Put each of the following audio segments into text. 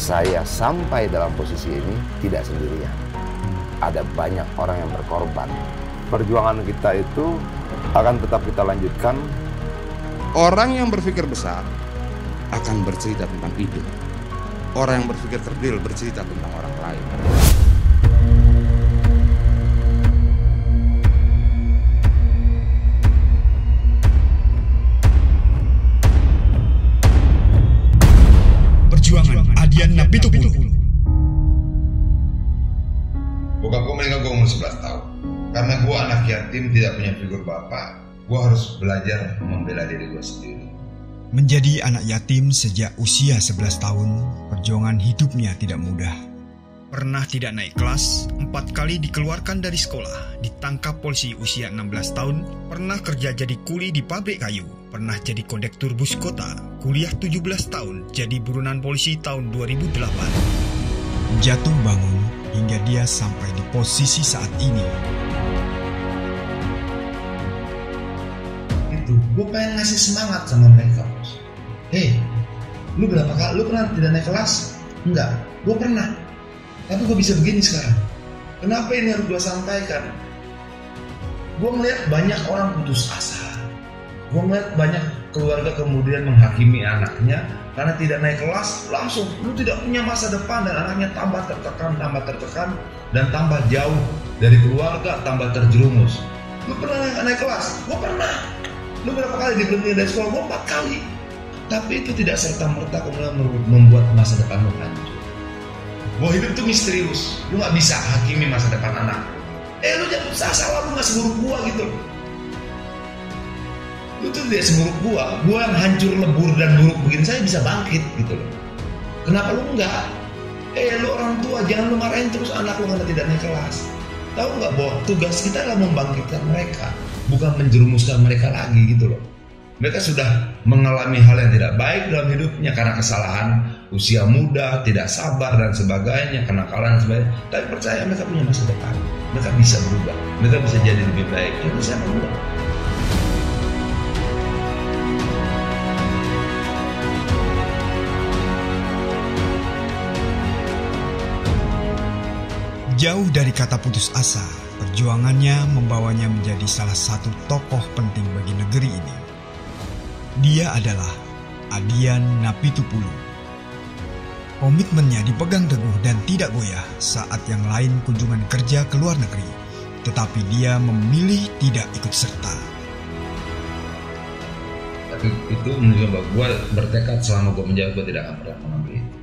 saya sampai dalam posisi ini tidak sendirian. Ada banyak orang yang berkorban. Perjuangan kita itu akan tetap kita lanjutkan. Orang yang berpikir besar akan bercerita tentang hidup. Orang yang berpikir kerdil bercerita tentang orang lain. Perjuangan Adian Napitupulu. Bokap gue meninggal gue umur 11 tahun. Karena gue anak yatim, tidak punya figur bapak, gue harus belajar membela diri gue sendiri. Menjadi anak yatim sejak usia 11 tahun, perjuangan hidupnya tidak mudah. Pernah tidak naik kelas, 4 kali dikeluarkan dari sekolah, ditangkap polisi usia 16 tahun, pernah kerja jadi kuli di pabrik kayu, pernah jadi kondektur bus kota, kuliah 17 tahun, jadi buronan polisi tahun 2008. Jatuh bangun hingga dia sampai di posisi saat ini. Gue pengen ngasih semangat sama mereka, bos. Hei, lu berapa kali? Lu pernah tidak naik kelas? Enggak, gue pernah. Tapi gue bisa begini sekarang. Kenapa ini harus gue sampaikan? Gue melihat banyak orang putus asa. Gue melihat banyak keluarga kemudian menghakimi anaknya karena tidak naik kelas, langsung lu tidak punya masa depan, dan anaknya tambah tertekan, dan tambah jauh dari keluarga, tambah terjerumus. Lu pernah naik kelas? Gue pernah. Lu berapa kali diberhentikan dari sekolah? Gue 4 kali. Tapi itu tidak serta-merta kemudian membuat masa depan lu hancur. Bahwa hidup itu misterius. Lu gak bisa hakimi masa depan anak. Lu jangan salah, lu gak seburuk gua gitu. Lu tuh tidak seburuk gua. Gua yang hancur, lebur, dan buruk begini saya bisa bangkit gitu loh. Kenapa lu enggak? Lu orang tua, jangan lu marahin terus anak lu karena tidak naik kelas. Tahu nggak bahwa tugas kita adalah membangkitkan mereka, bukan menjerumuskan mereka lagi gitu loh. Mereka sudah mengalami hal yang tidak baik dalam hidupnya karena kesalahan usia muda, tidak sabar dan sebagainya, kenakalan dan sebagainya. Tapi percaya mereka punya masa depan, mereka bisa berubah, mereka bisa jadi lebih baik. Itu saya berubah. Jauh dari kata putus asa, perjuangannya membawanya menjadi salah satu tokoh penting bagi negeri ini. Dia adalah Adian Napitupulu. Komitmennya dipegang teguh dan tidak goyah saat yang lain kunjungan kerja ke luar negeri, tetapi dia memilih tidak ikut serta. Tapi itu menunjukkan bahwa gue bertekad selama gue menjawab, gue tidak akan pernah mengambil itu.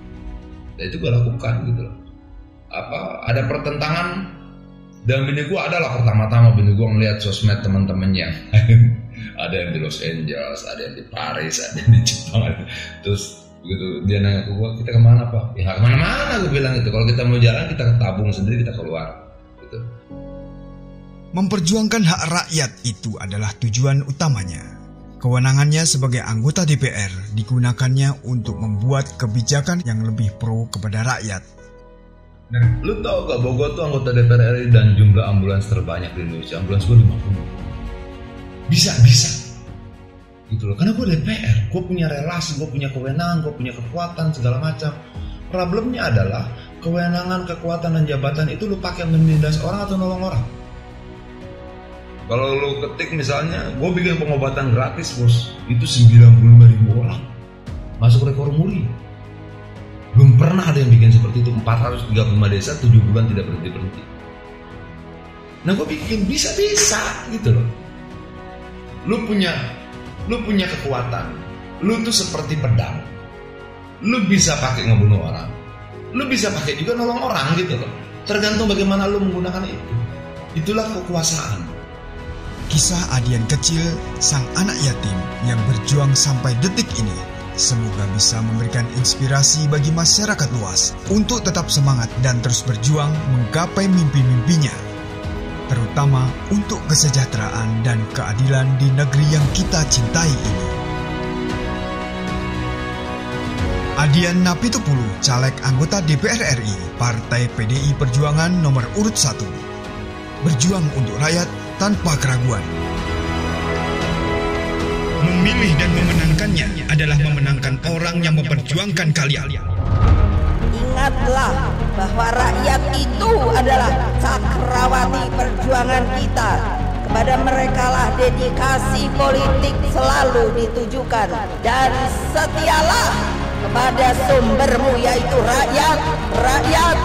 Dan itu gue lakukan gitu loh. Ada pertentangan dan bini gue adalah pertama-tama bini gue ngeliat sosmed teman-temannya. Ada yang di Los Angeles, ada yang di Paris, ada yang di Jepang. Terus begitu dia nanya ke gue, kita kemana Pak? Ya kemana-mana gue bilang itu. Kalau kita mau jalan kita tabung sendiri, kita keluar gitu. Memperjuangkan hak rakyat itu adalah tujuan utamanya. Kewenangannya sebagai anggota DPR digunakannya untuk membuat kebijakan yang lebih pro kepada rakyat. Nah, lu tau gak bahwa gue tuh anggota DPR RI dan jumlah ambulans terbanyak di Indonesia. Ambulans gue 50. Bisa gitu loh, karena gue DPR, gue punya relasi, gue punya kewenangan, gue punya kekuatan segala macam. Problemnya adalah kewenangan, kekuatan, dan jabatan itu lu pakai menindas orang atau nolong orang. Kalau lu ketik misalnya, gue bikin pengobatan gratis bos, itu 95.000 orang masuk rekor muri. Belum pernah ada yang bikin seperti itu. 435 desa 7 bulan tidak berhenti. Nah gue bikin bisa gitu loh. Lu punya kekuatan. Lu tuh seperti pedang. Lu bisa pakai ngebunuh orang, lu bisa pakai juga nolong orang gitu loh. Tergantung bagaimana lu menggunakan itu. Itulah kekuasaan. Kisah Adian kecil, sang anak yatim yang berjuang sampai detik ini, semoga bisa memberikan inspirasi bagi masyarakat luas untuk tetap semangat dan terus berjuang menggapai mimpi-mimpinya, terutama untuk kesejahteraan dan keadilan di negeri yang kita cintai ini. Adian Napitupulu, caleg anggota DPR RI, Partai PDI Perjuangan nomor urut 1. Berjuang untuk rakyat tanpa keraguan. Memilih dan memenangkannya adalah memenangkan orang yang memperjuangkan kalian. Ingatlah bahwa rakyat itu adalah cakrawati perjuangan kita. Kepada merekalah dedikasi politik selalu ditujukan. Dan setialah kepada sumbermu, yaitu rakyat, rakyat,